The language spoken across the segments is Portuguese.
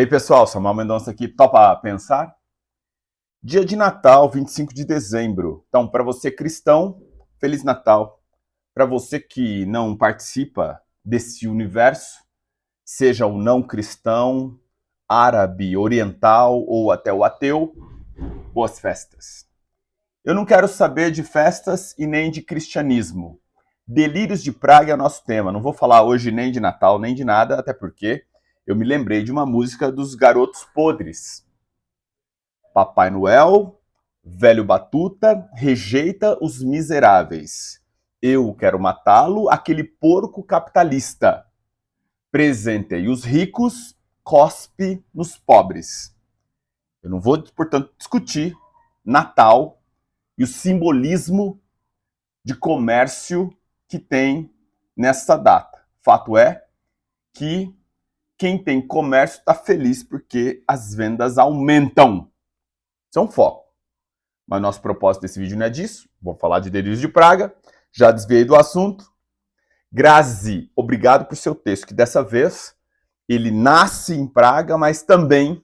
E aí, pessoal, Samuel Mendonça aqui, topa pensar? Dia de Natal, 25 de dezembro. Então, para você cristão, Feliz Natal. Para você que não participa desse universo, seja o não cristão, árabe, oriental ou até o ateu, boas festas. Eu não quero saber de festas e nem de cristianismo. Delírios de Praga é o nosso tema. Não vou falar hoje nem de Natal, nem de nada, até porque eu me lembrei de uma música dos Garotos Podres. Papai Noel, velho Batuta, rejeita os miseráveis. Eu quero matá-lo, aquele porco capitalista. Presentei os ricos, cospe nos pobres. Eu não vou, portanto, discutir Natal e o simbolismo de comércio que tem nessa data. Fato é que quem tem comércio está feliz porque as vendas aumentam. Isso é um foco. Mas nosso propósito desse vídeo não é disso. Vou falar de Delírios de Praga. Já desviei do assunto. Grazi, obrigado por seu texto, que dessa vez ele nasce em Praga, mas também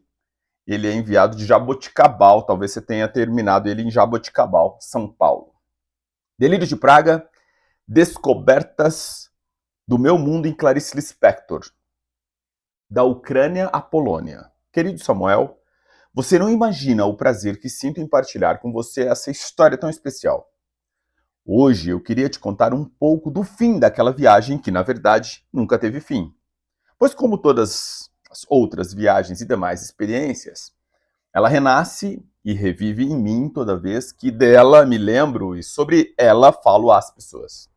ele é enviado de Jaboticabal. Talvez você tenha terminado ele em Jaboticabal, São Paulo. Delírios de Praga, descobertas do meu mundo em Clarice Lispector. Da Ucrânia à Polônia. Querido Samuel, você não imagina o prazer que sinto em partilhar com você essa história tão especial. Hoje eu queria te contar um pouco do fim daquela viagem que, na verdade, nunca teve fim. Pois, como todas as outras viagens e demais experiências, ela renasce e revive em mim toda vez que dela me lembro e sobre ela falo às pessoas.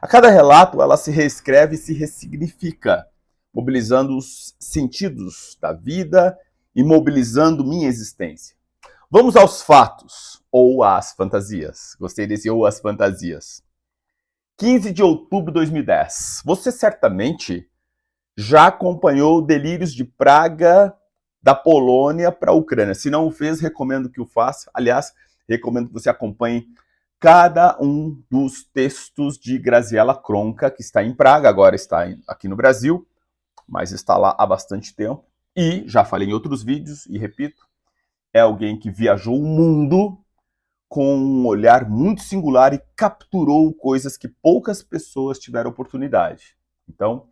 A cada relato, ela se reescreve e se ressignifica, mobilizando os sentidos da vida e mobilizando minha existência. Vamos aos fatos, ou às fantasias. Gostei desse ou às fantasias. 15 de outubro de 2010. Você certamente já acompanhou Delírios de Praga da Polônia para a Ucrânia. Se não o fez, recomendo que o faça. Aliás, recomendo que você acompanhe cada um dos textos de Graziella Kronka, que está em Praga, agora está aqui no Brasil, mas está lá há bastante tempo. E, já falei em outros vídeos, e repito, é alguém que viajou o mundo com um olhar muito singular e capturou coisas que poucas pessoas tiveram oportunidade. Então,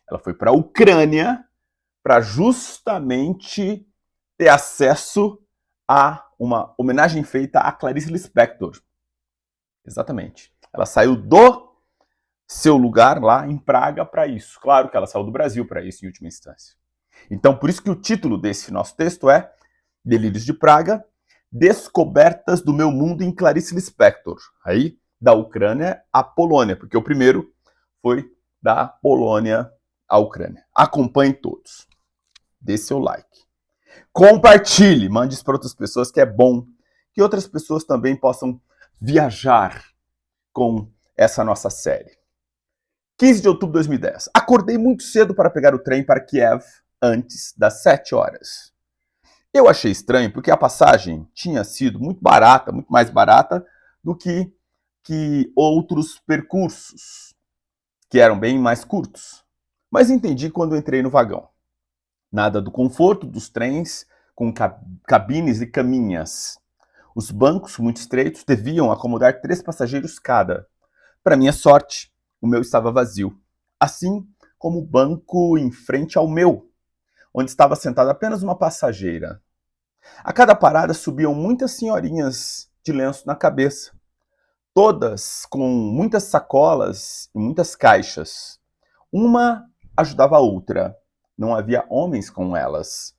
ela foi para a Ucrânia para justamente ter acesso a uma homenagem feita a Clarice Lispector. Exatamente. Ela saiu do seu lugar lá em Praga para isso. Claro que ela saiu do Brasil para isso em última instância. Então, por isso que o título desse nosso texto é Delírios de Praga, Descobertas do Meu Mundo em Clarice Lispector. Aí, da Ucrânia à Polônia, porque o primeiro foi da Polônia à Ucrânia. Acompanhe todos. Dê seu like. Compartilhe, mande isso para outras pessoas, que é bom que outras pessoas também possam viajar com essa nossa série. 15 de outubro de 2010. Acordei muito cedo para pegar o trem para Kiev antes das 7 horas. Eu achei estranho porque a passagem tinha sido muito barata, muito mais barata do que outros percursos, que eram bem mais curtos. Mas entendi quando entrei no vagão. Nada do conforto dos trens com cabines e caminhas. Os bancos, muito estreitos, deviam acomodar 3 passageiros cada. Para minha sorte, o meu estava vazio. Assim como o banco em frente ao meu, onde estava sentada apenas uma passageira. A cada parada subiam muitas senhorinhas de lenço na cabeça, todas com muitas sacolas e muitas caixas. Uma ajudava a outra. Não havia homens com elas.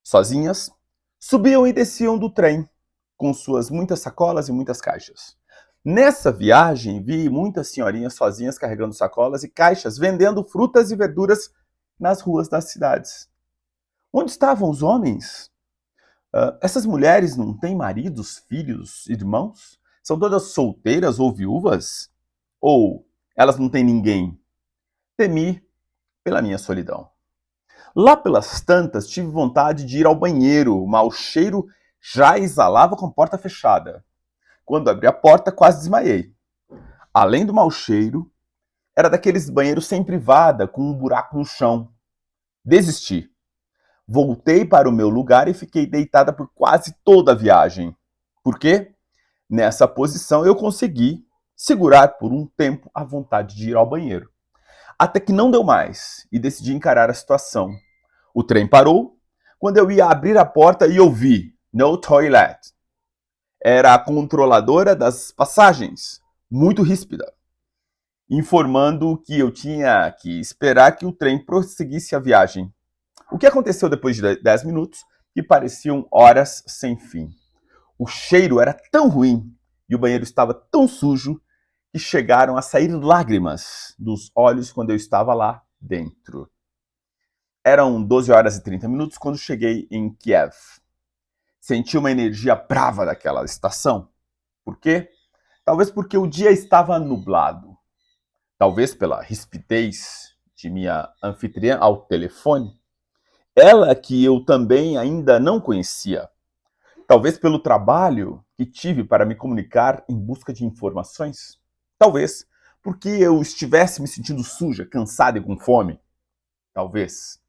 Sozinhas, subiam e desciam do trem, com suas muitas sacolas e muitas caixas. Nessa viagem, vi muitas senhorinhas sozinhas carregando sacolas e caixas, vendendo frutas e verduras nas ruas das cidades. Onde estavam os homens? Essas mulheres não têm maridos, filhos, irmãos? São todas solteiras ou viúvas? Ou elas não têm ninguém? Temi pela minha solidão. Lá pelas tantas, tive vontade de ir ao banheiro. O mau cheiro já exalava com a porta fechada. Quando abri a porta, quase desmaiei. Além do mau cheiro, era daqueles banheiros sem privada, com um buraco no chão. Desisti. Voltei para o meu lugar e fiquei deitada por quase toda a viagem. Por quê? Nessa posição eu consegui segurar por um tempo a vontade de ir ao banheiro. Até que não deu mais e decidi encarar a situação. O trem parou quando eu ia abrir a porta e ouvi "No toilet". Era a controladora das passagens, muito ríspida, informando que eu tinha que esperar que o trem prosseguisse a viagem. O que aconteceu depois de 10 minutos, que pareciam horas sem fim. O cheiro era tão ruim e o banheiro estava tão sujo que chegaram a sair lágrimas dos olhos quando eu estava lá dentro. Eram 12 horas e 30 minutos quando cheguei em Kiev. Senti uma energia brava daquela estação. Por quê? Talvez porque o dia estava nublado. Talvez pela rispidez de minha anfitriã ao telefone. Ela que eu também ainda não conhecia. Talvez pelo trabalho que tive para me comunicar em busca de informações. Talvez porque eu estivesse me sentindo suja, cansada e com fome. Talvez.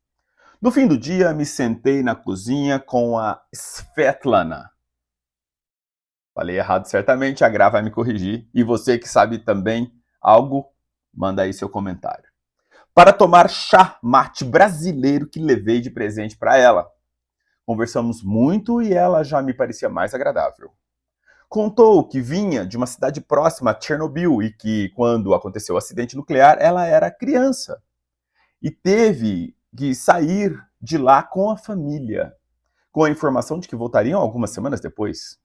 No fim do dia, me sentei na cozinha com a Svetlana. Falei errado certamente, a Gra vai me corrigir. E você que sabe também algo, manda aí seu comentário. Para tomar chá mate brasileiro que levei de presente para ela. Conversamos muito e ela já me parecia mais agradável. Contou que vinha de uma cidade próxima a Chernobyl e que, quando aconteceu o acidente nuclear, ela era criança e teve que sair de lá com a família, com a informação de que voltariam algumas semanas depois.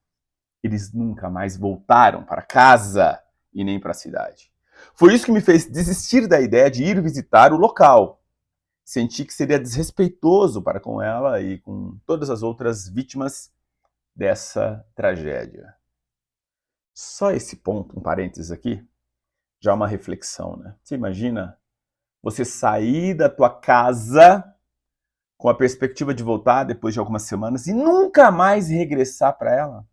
Eles nunca mais voltaram para casa e nem para a cidade. Foi isso que me fez desistir da ideia de ir visitar o local. Senti que seria desrespeitoso para com ela e com todas as outras vítimas dessa tragédia. Só esse ponto, um parênteses aqui, já é uma reflexão, né? Você imagina você sair da tua casa com a perspectiva de voltar depois de algumas semanas e nunca mais regressar para ela?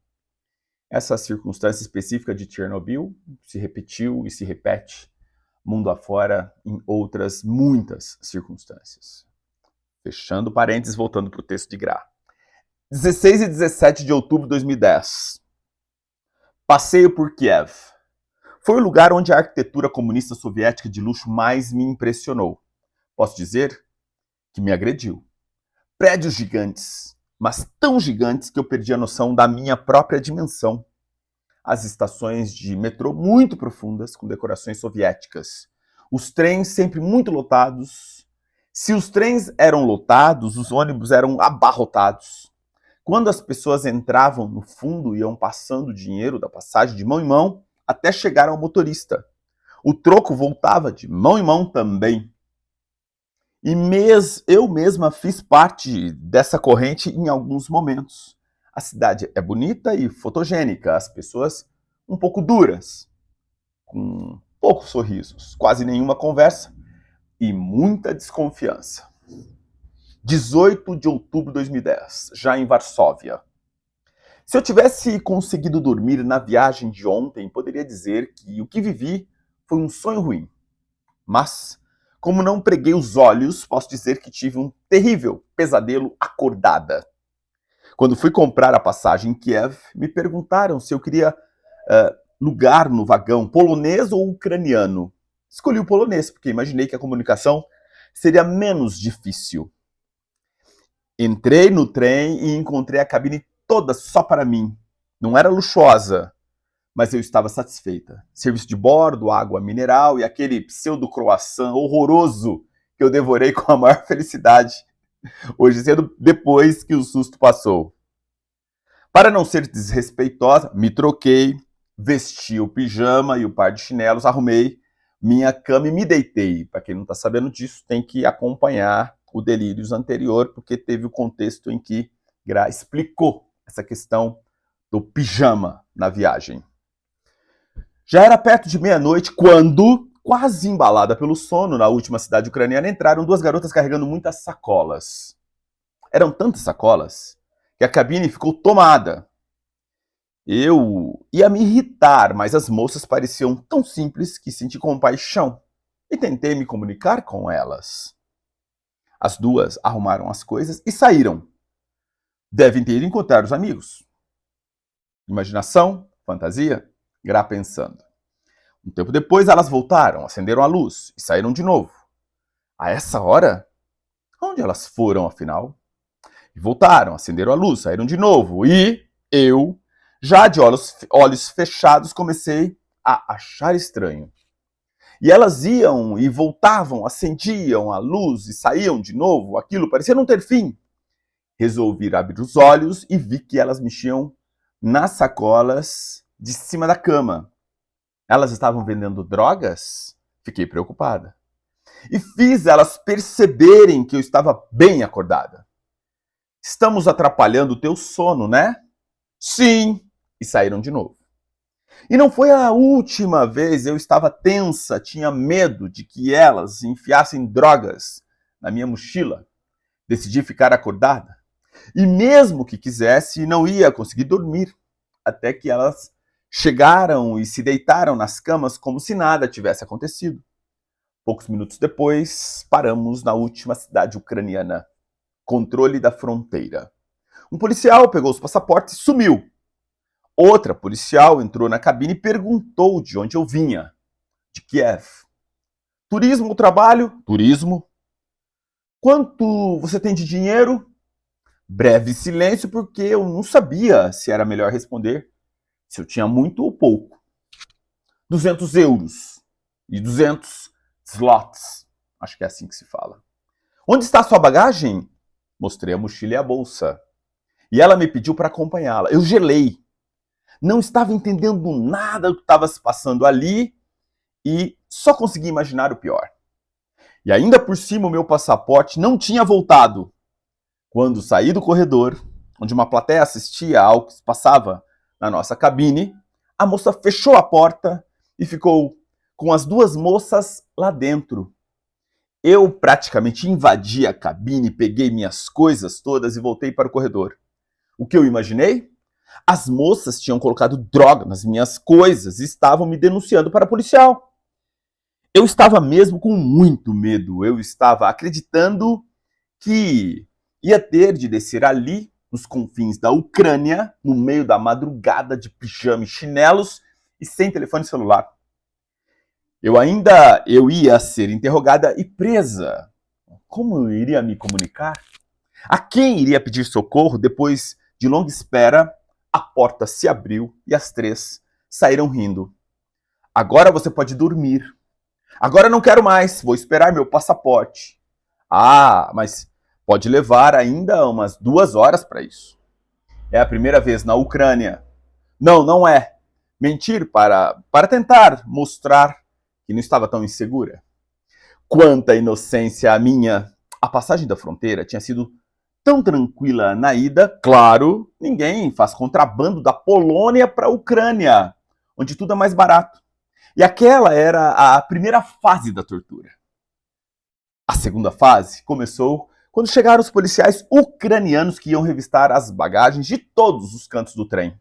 Essa circunstância específica de Chernobyl se repetiu e se repete mundo afora em outras muitas circunstâncias. Fechando parênteses, voltando para o texto de Gra. 16 e 17 de outubro de 2010. Passeio por Kiev. Foi o lugar onde a arquitetura comunista soviética de luxo mais me impressionou. Posso dizer que me agrediu. Prédios gigantes, mas tão gigantes que eu perdi a noção da minha própria dimensão. As estações de metrô muito profundas, com decorações soviéticas. Os trens sempre muito lotados. Se os trens eram lotados, os ônibus eram abarrotados. Quando as pessoas entravam no fundo, iam passando o dinheiro da passagem de mão em mão até chegar ao motorista. O troco voltava de mão em mão também. E eu mesma fiz parte dessa corrente em alguns momentos. A cidade é bonita e fotogênica, as pessoas um pouco duras, com poucos sorrisos, quase nenhuma conversa e muita desconfiança. 18 de outubro de 2010, já em Varsóvia. Se eu tivesse conseguido dormir na viagem de ontem, poderia dizer que o que vivi foi um sonho ruim. Mas, como não preguei os olhos, posso dizer que tive um terrível pesadelo acordada. Quando fui comprar a passagem em Kiev, me perguntaram se eu queria lugar no vagão polonês ou ucraniano. Escolhi o polonês, porque imaginei que a comunicação seria menos difícil. Entrei no trem e encontrei a cabine toda só para mim. Não era luxuosa, mas eu estava satisfeita. Serviço de bordo, água mineral e aquele pseudo-croissant horroroso que eu devorei com a maior felicidade, hoje cedo, depois que o susto passou. Para não ser desrespeitosa, me troquei, vesti o pijama e o par de chinelos, arrumei minha cama e me deitei. Para quem não está sabendo disso, tem que acompanhar o Delírios anterior, porque teve o contexto em que Gra explicou essa questão do pijama na viagem. Já era perto de meia-noite quando, quase embalada pelo sono, na última cidade ucraniana, entraram duas garotas carregando muitas sacolas. Eram tantas sacolas que a cabine ficou tomada. Eu ia me irritar, mas as moças pareciam tão simples que senti compaixão e tentei me comunicar com elas. As duas arrumaram as coisas e saíram. Devem ter ido encontrar os amigos. Imaginação, fantasia, Gra pensando. Um tempo depois elas voltaram, acenderam a luz e saíram de novo. A essa hora? Onde elas foram, afinal? E voltaram, acenderam a luz, saíram de novo. E eu, já de olhos fechados, comecei a achar estranho. E elas iam e voltavam, acendiam a luz e saíam de novo. Aquilo parecia não ter fim. Resolvi abrir os olhos e vi que elas mexiam nas sacolas de cima da cama. Elas estavam vendendo drogas? Fiquei preocupada. E fiz elas perceberem que eu estava bem acordada. Estamos atrapalhando o teu sono, né? Sim. E saíram de novo. E não foi a última vez, eu estava tensa, tinha medo de que elas enfiassem drogas na minha mochila. Decidi ficar acordada. E mesmo que quisesse, não ia conseguir dormir, até que elas chegaram e se deitaram nas camas como se nada tivesse acontecido. Poucos minutos depois, paramos na última cidade ucraniana, controle da fronteira. Um policial pegou os passaportes e sumiu. Outra policial entrou na cabine e perguntou de onde eu vinha. De Kiev. Turismo ou trabalho? Turismo. Quanto você tem de dinheiro? Breve silêncio, porque eu não sabia se era melhor responder se eu tinha muito ou pouco. 200 euros e 200 zlotys. Acho que é assim que se fala. Onde está a sua bagagem? Mostrei a mochila e a bolsa. E ela me pediu para acompanhá-la. Eu gelei. Não estava entendendo nada do que estava se passando ali e só consegui imaginar o pior. E ainda por cima o meu passaporte não tinha voltado. Quando saí do corredor, onde uma plateia assistia ao que se passava na nossa cabine, a moça fechou a porta e ficou com as duas moças lá dentro. Eu praticamente invadi a cabine, peguei minhas coisas todas e voltei para o corredor. O que eu imaginei? As moças tinham colocado droga nas minhas coisas e estavam me denunciando para a policial. Eu estava mesmo com muito medo. Eu estava acreditando que ia ter de descer ali, nos confins da Ucrânia, no meio da madrugada, de pijama e chinelos e sem telefone celular. Eu ia ser interrogada e presa. Como eu iria me comunicar? A quem iria pedir socorro depois de longa espera? A porta se abriu e as três saíram rindo. Agora você pode dormir. Agora não quero mais, vou esperar meu passaporte. Ah, mas pode levar ainda umas 2 horas para isso. É a primeira vez na Ucrânia. Não, não é. Mentir para tentar mostrar que não estava tão insegura. Quanta inocência a minha! A passagem da fronteira tinha sido tão tranquila na ida, claro, ninguém faz contrabando da Polônia para a Ucrânia, onde tudo é mais barato. E aquela era a primeira fase da tortura. A segunda fase começou quando chegaram os policiais ucranianos que iam revistar as bagagens de todos os cantos do trem.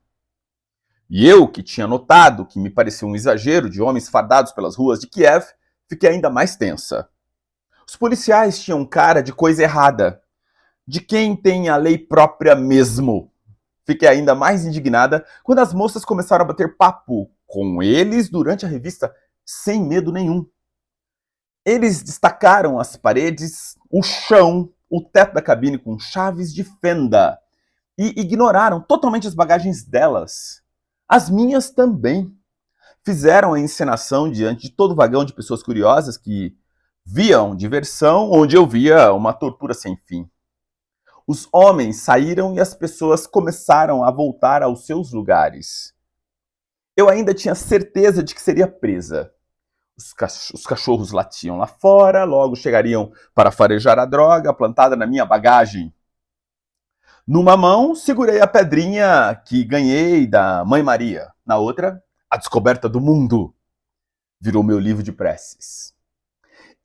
E eu, que tinha notado que me parecia um exagero de homens fardados pelas ruas de Kiev, fiquei ainda mais tensa. Os policiais tinham cara de coisa errada, de quem tem a lei própria mesmo. Fiquei ainda mais indignada quando as moças começaram a bater papo com eles durante a revista, sem medo nenhum. Eles destacaram as paredes, o chão, o teto da cabine com chaves de fenda e ignoraram totalmente as bagagens delas. As minhas também. Fizeram a encenação diante de todo o vagão de pessoas curiosas que viam diversão onde eu via uma tortura sem fim. Os homens saíram e as pessoas começaram a voltar aos seus lugares. Eu ainda tinha certeza de que seria presa. Os cachorros latiam lá fora, logo chegariam para farejar a droga plantada na minha bagagem. Numa mão, segurei a pedrinha que ganhei da Mãe Maria. Na outra, A Descoberta do Mundo. Virou meu livro de preces.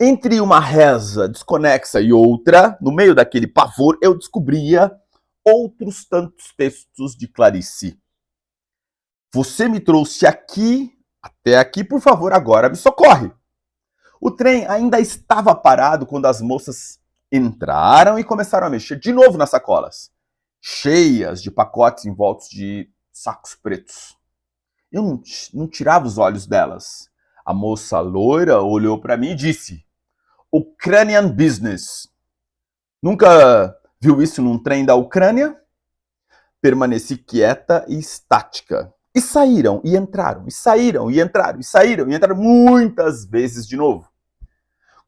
Entre uma reza desconexa e outra, no meio daquele pavor, eu descobria outros tantos textos de Clarice. Você me trouxe aqui, até aqui, por favor, agora me socorre. O trem ainda estava parado quando as moças entraram e começaram a mexer de novo nas sacolas, cheias de pacotes envoltos de sacos pretos. Eu não tirava os olhos delas. A moça loira olhou para mim e disse: Ukrainian business. Nunca viu isso num trem da Ucrânia? Permaneci quieta e estática. E saíram, e entraram, e saíram, e entraram, e saíram, e entraram muitas vezes de novo.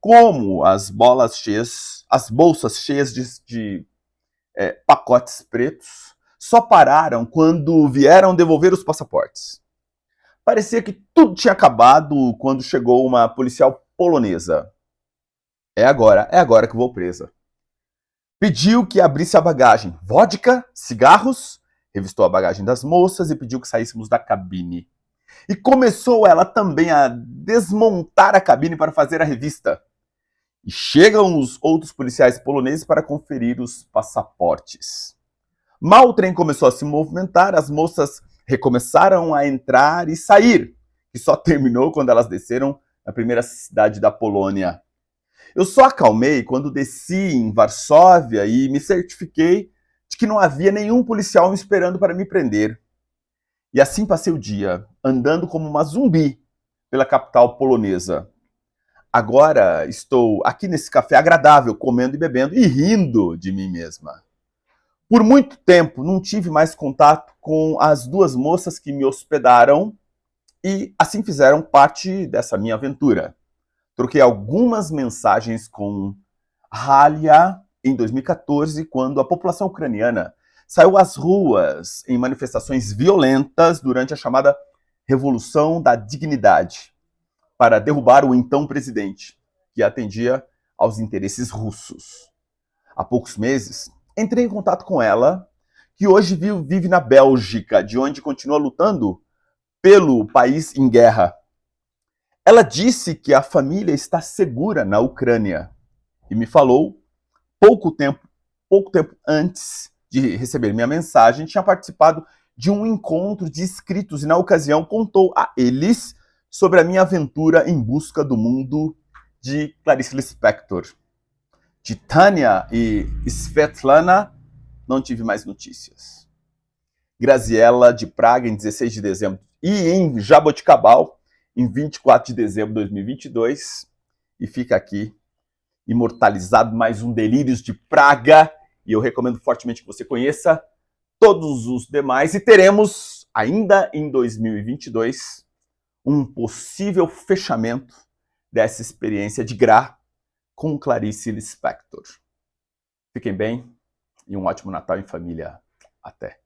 Como as bolsas cheias de pacotes pretos só pararam quando vieram devolver os passaportes. Parecia que tudo tinha acabado quando chegou uma policial polonesa. É agora que vou presa. Pediu que abrisse a bagagem. Vodka, cigarros, revistou a bagagem das moças e pediu que saíssemos da cabine. E começou ela também a desmontar a cabine para fazer a revista. E chegam os outros policiais poloneses para conferir os passaportes. Mal o trem começou a se movimentar, as moças recomeçaram a entrar e sair, que só terminou quando elas desceram na primeira cidade da Polônia. Eu só acalmei quando desci em Varsóvia e me certifiquei de que não havia nenhum policial me esperando para me prender. E assim passei o dia, andando como uma zumbi pela capital polonesa. Agora estou aqui nesse café agradável, comendo e bebendo e rindo de mim mesma. Por muito tempo não tive mais contato com as duas moças que me hospedaram e assim fizeram parte dessa minha aventura. Troquei algumas mensagens com Halia em 2014, quando a população ucraniana saiu às ruas em manifestações violentas durante a chamada Revolução da Dignidade, para derrubar o então presidente, que atendia aos interesses russos. Há poucos meses, entrei em contato com ela, que hoje vive na Bélgica, de onde continua lutando pelo país em guerra. Ela disse que a família está segura na Ucrânia e me falou, pouco tempo antes de receber minha mensagem, tinha participado de um encontro de inscritos e na ocasião contou a eles sobre a minha aventura em busca do mundo de Clarice Lispector. De Tânia e Svetlana, não tive mais notícias. Graziella, de Praga, em 16 de dezembro, e em Jaboticabal, em 24 de dezembro de 2022. E fica aqui, imortalizado, mais um Delírios de Praga. E eu recomendo fortemente que você conheça todos os demais. E teremos, ainda em 2022, um possível fechamento dessa experiência de Gra com Clarice Lispector. Fiquem bem e um ótimo Natal em família. Até!